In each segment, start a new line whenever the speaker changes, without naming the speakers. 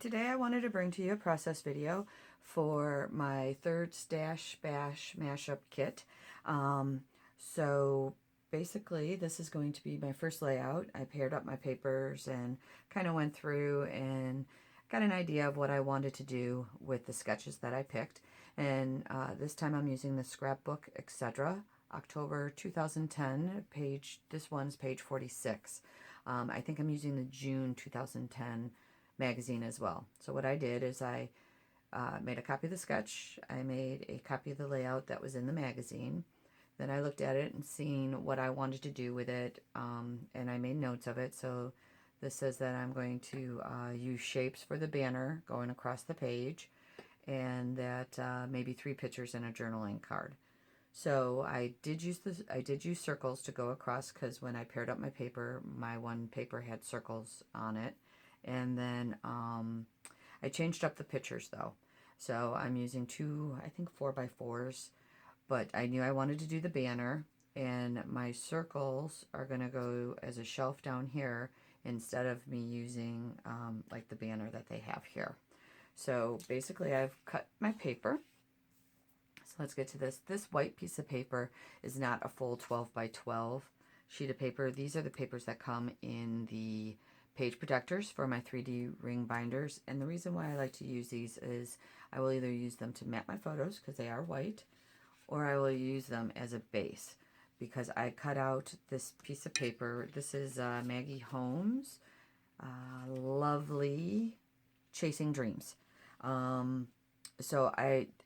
today I wanted to bring to you a process video for my third Stash Bash mashup kit. So basically this is going to be my first layout. I paired up my papers and kind of went through and got an idea of what I wanted to do with the sketches that I picked. And this time I'm using the scrapbook, etc. October 2010 page. This one's page 46. I think I'm using the June 2010 magazine as well. So what I did is I made a copy of the sketch. I made a copy of the layout that was in the magazine. Then I looked at it and seen what I wanted to do with it, and I made notes of it. So this says that I'm going to use shapes for the banner going across the page, and that maybe 3 pictures and a journaling card. So I did use circles to go across, because when I paired up my paper, my one paper had circles on it. And then I changed up the pictures though. So I'm using 2, I think 4x4s, but I knew I wanted to do the banner, and my circles are going to go as a shelf down here instead of me using like the banner that they have here. So basically I've cut my paper. So let's get to this. This white piece of paper is not a full 12x12 sheet of paper. These are the papers that come in the page protectors for my 3D ring binders. And the reason why I like to use these is I will either use them to mat my photos because they are white, or I will use them as a base because I cut out this piece of paper. This is Maggie Holmes' lovely Chasing Dreams. So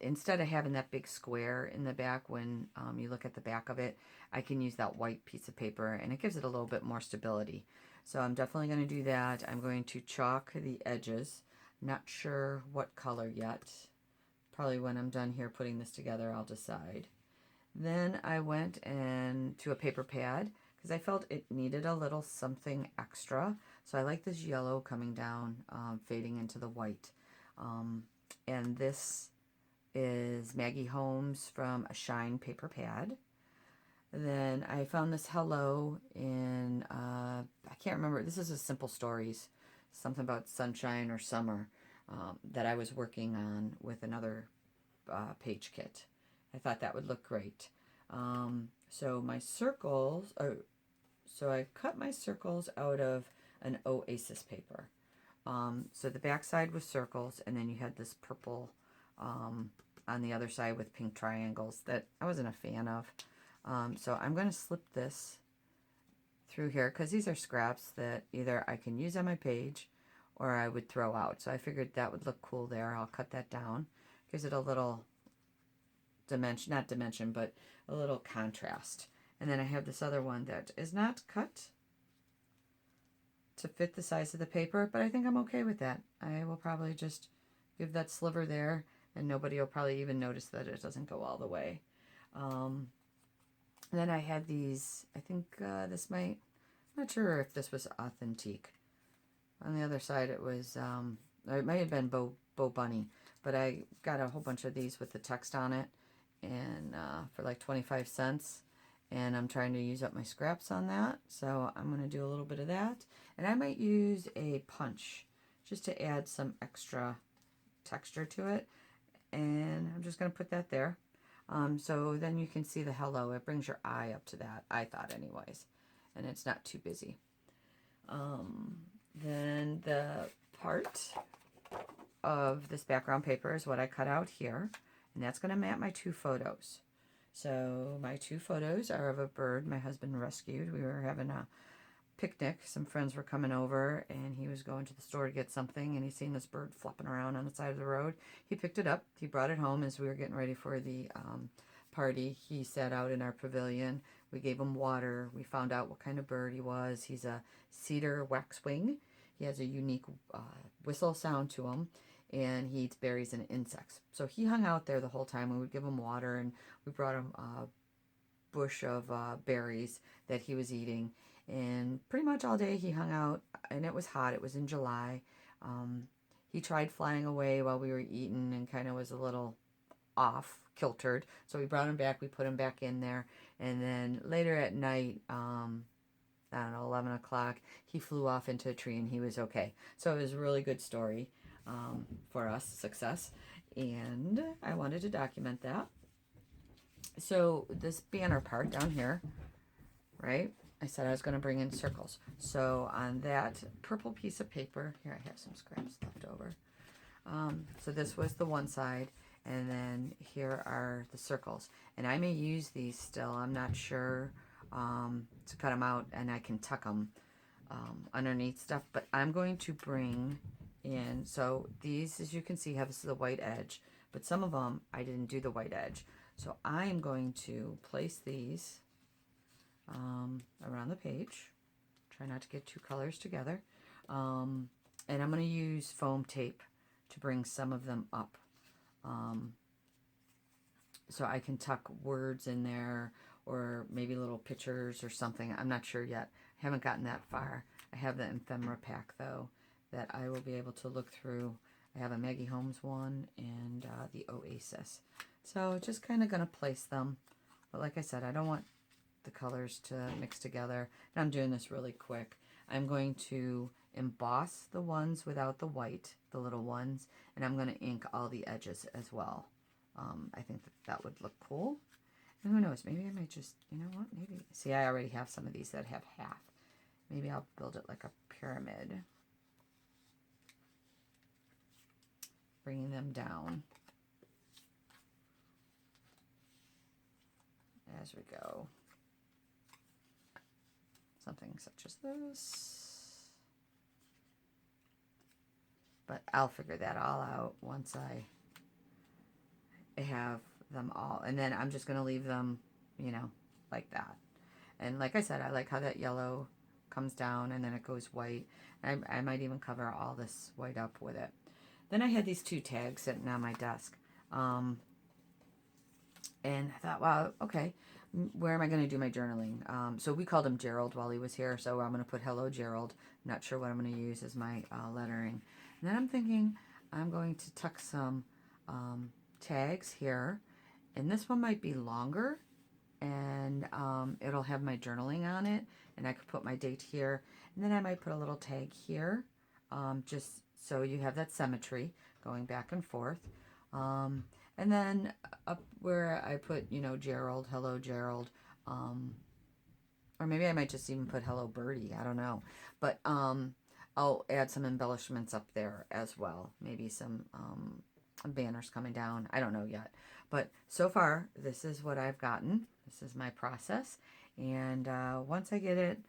instead of having that big square in the back, when you look at the back of it, I can use that white piece of paper, and it gives it a little bit more stability. So I'm definitely going to do that. I'm going to chalk the edges. Not sure what color yet. Probably when I'm done here putting this together, I'll decide. Then I went to a paper pad because I felt it needed a little something extra. So I like this yellow coming down, fading into the white. And this is Maggie Holmes from a Shine paper pad. Then I found this Hello in, I can't remember, this is a Simple Stories, something about sunshine or summer, that I was working on with another page kit. I thought that would look great. So my circles, so I cut my circles out of an Oasis paper. So the back side was circles, and then you had this purple on the other side with pink triangles that I wasn't a fan of. So I'm going to slip this through here because these are scraps that either I can use on my page or I would throw out. So I figured that would look cool there. I'll cut that down. Gives it a little dimension, not dimension, but a little contrast. And then I have this other one that is not cut to fit the size of the paper, but I think I'm okay with that. I will probably just give that sliver there, and nobody will probably even notice that it doesn't go all the way. Then I had these, I think this might, I'm not sure if this was authentique. On the other side it was, it might have been Bo Bunny, but I got a whole bunch of these with the text on it, and for like 25 cents. And I'm trying to use up my scraps on that, so I'm going to do a little bit of that. And I might use a punch just to add some extra texture to it. And I'm just going to put that there. So then you can see the hello. It brings your eye up to that, I thought anyways. And it's not too busy. Then the part of this background paper is what I cut out here. And that's going to mat my 2 photos. So my 2 photos are of a bird my husband rescued. We were having a picnic. Some friends were coming over, and he was going to the store to get something, and he seen this bird flopping around on the side of the road. He picked it up. He brought it home as we were getting ready for the party. He sat out in our pavilion. We gave him water. We found out what kind of bird he was. He's a cedar waxwing. He has a unique whistle sound to him, and he eats berries and insects. So he hung out there the whole time. We would give him water, and we brought him a bush of berries that he was eating. And pretty much all day he hung out, and it was hot. It was in July. He tried flying away while we were eating and kind of was a little off kiltered. So we brought him back. We put him back in there. And then later at night, I don't know, 11 o'clock, he flew off into a tree and he was okay. So it was a really good story. for us, success. And I wanted to document that. So this banner part down here, right? I said I was going to bring in circles. So on that purple piece of paper, here I have some scraps left over. So this was the one side, and then here are the circles. And I may use these still, I'm not sure, to cut them out, and I can tuck them underneath stuff. But I'm going to bring in, so these, as you can see, have the white edge, but some of them I didn't do the white edge. So I am going to place these around the page. Try not to get two colors together. And I'm going to use foam tape to bring some of them up. So I can tuck words in there, or maybe little pictures or something. I'm not sure yet. I haven't gotten that far. I have the ephemera pack, though, that I will be able to look through. I have a Maggie Holmes one and the Oasis. So just kind of going to place them. But like I said, I don't want the colors to mix together. And I'm doing this really quick. I'm going to emboss the ones without the white, the little ones, and I'm going to ink all the edges as well. I think that would look cool. And who knows, maybe I might just, you know what, maybe, see, I already have some of these that have half. Maybe I'll build it like a pyramid. Bringing them down as we go. Something such as this. But I'll figure that all out once I have them all. And then I'm just going to leave them, you know, like that. And like I said, I like how that yellow comes down and then it goes white. I might even cover all this white up with it. Then I had these two tags sitting on my desk. And I thought, wow, okay, where am I going to do my journaling? So we called him Gerald while he was here. So I'm going to put hello, Gerald. I'm not sure what I'm going to use as my lettering. And then I'm thinking I'm going to tuck some tags here. And this one might be longer. And it'll have my journaling on it. And I could put my date here. And then I might put a little tag here. Just so you have that symmetry going back and forth. And then up where I put, you know, Gerald, hello, Gerald. Or maybe I might just even put hello, Birdie. I don't know. But I'll add some embellishments up there as well. Maybe some banners coming down. I don't know yet. But so far, this is what I've gotten. This is my process. And once I get it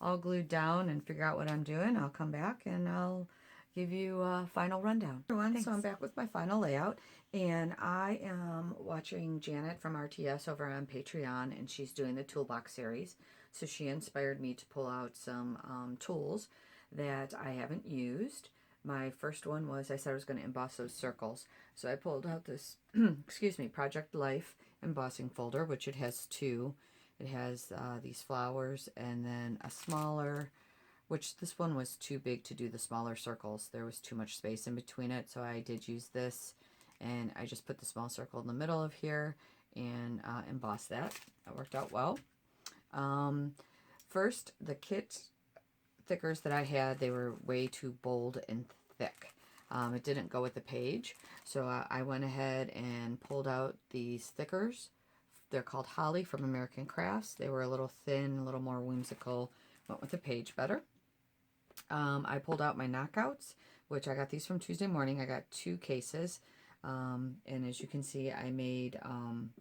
all glued down and figure out what I'm doing, I'll come back and I'll give you a final rundown. Everyone, so I'm back with my final layout, and I am watching Janet from RTS over on Patreon, and she's doing the Toolbox series. So she inspired me to pull out some tools that I haven't used. My first one was, I said I was going to emboss those circles. So I pulled out this, excuse me, Project Life embossing folder, which it has two. It has these flowers and then a smaller, which this one was too big to do the smaller circles. There was too much space in between it, so I did use this, and I just put the small circle in the middle of here and embossed that. That worked out well. First, the kit thickers that I had, they were way too bold and thick. It didn't go with the page, so I went ahead and pulled out these thickers. They're called Holly from American Crafts. They were a little thin, a little more whimsical, went with the page better. I pulled out my knockouts, which I got these from Tuesday Morning. I got 2 cases, and as you can see, I made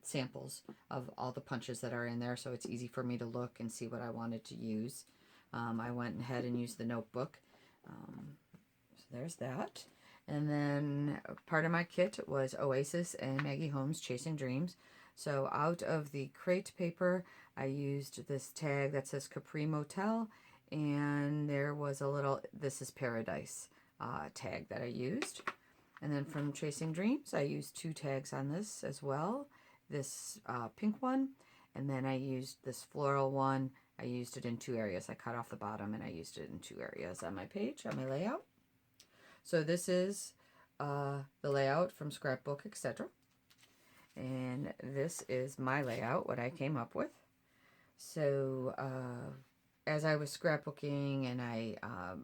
samples of all the punches that are in there, so it's easy for me to look and see what I wanted to use. I went ahead and used the notebook. So there's that. And then part of my kit was Oasis and Maggie Holmes Chasing Dreams. So out of the crate paper, I used this tag that says Capri Motel, and there was a little This is Paradise tag that I used. And then from Chasing Dreams, I used 2 tags on this as well. This pink one, and then I used this floral one. I used it in 2 areas. I cut off the bottom and I used it in 2 areas on my page, on my layout. So this is the layout from Scrapbook, etc. And this is my layout, what I came up with. So as I was scrapbooking and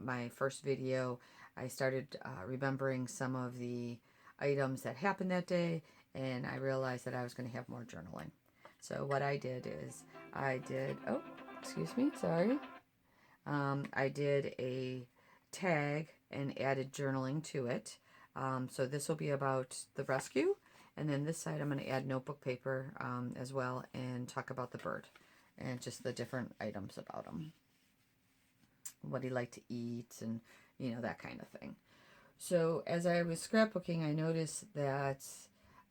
my first video, I started remembering some of the items that happened that day, and I realized that I was going to have more journaling. So what I did is oh, excuse me, sorry. I did a tag and added journaling to it. So this will be about the rescue. And then this side I'm going to add notebook paper as well and talk about the bird and just the different items about him. What he liked to eat and, you know, that kind of thing. So as I was scrapbooking, I noticed that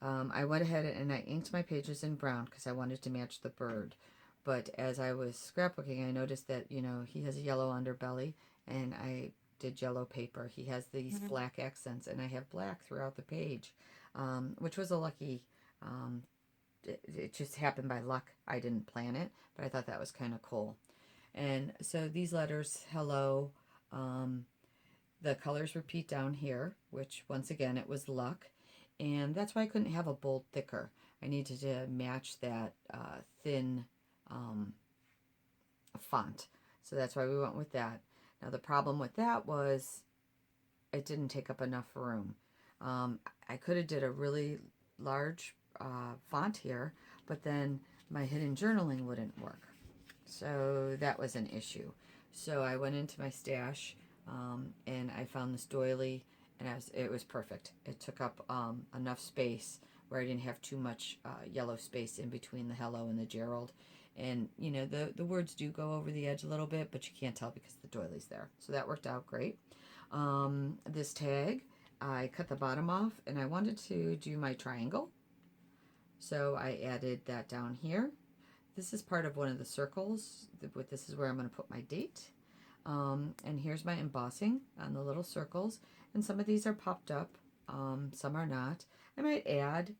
I went ahead and I inked my pages in brown because I wanted to match the bird. But as I was scrapbooking, I noticed that, you know, he has a yellow underbelly, and I did yellow paper. He has these black accents, and I have black throughout the page, which was a lucky, it just happened by luck. I didn't plan it, but I thought that was kind of cool. And so these letters, hello, the colors repeat down here, which once again, it was luck. And that's why I couldn't have a bold thicker. I needed to match that thin font. So that's why we went with that. Now the problem with that was it didn't take up enough room. I could have did a really large font here, but then my hidden journaling wouldn't work. So that was an issue. So I went into my stash and I found this doily, and it was perfect. It took up enough space where I didn't have too much yellow space in between the hello and the Gerald. And, you know, the words do go over the edge a little bit, but you can't tell because the doily's there. So that worked out great. This tag, I cut the bottom off, and I wanted to do my triangle. So I added that down here. This is part of one of the circles. This is where I'm going to put my date. And here's my embossing on the little circles. And some of these are popped up. Some are not. I might add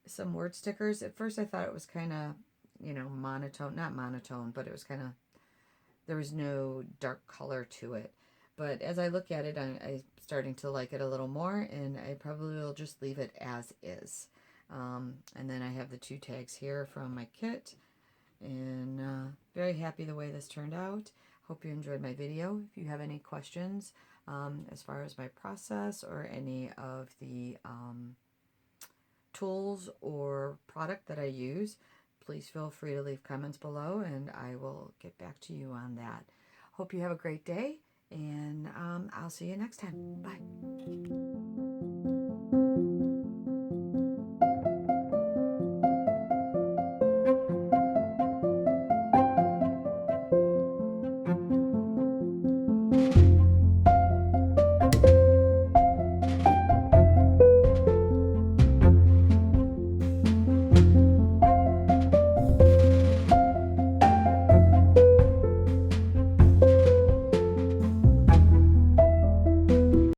some word stickers. At first I thought it was kind of, you know, monotone. Not monotone, but it was kind of, there was no dark color to it. But as I look at it, I'm starting to like it a little more, and I probably will just leave it as is. And then I have the 2 tags here from my kit. And very happy the way this turned out. Hope you enjoyed my video. If you have any questions as far as my process or any of the tools or product that I use, please feel free to leave comments below, and I will get back to you on that. Hope you have a great day, and I'll see you next time. Bye.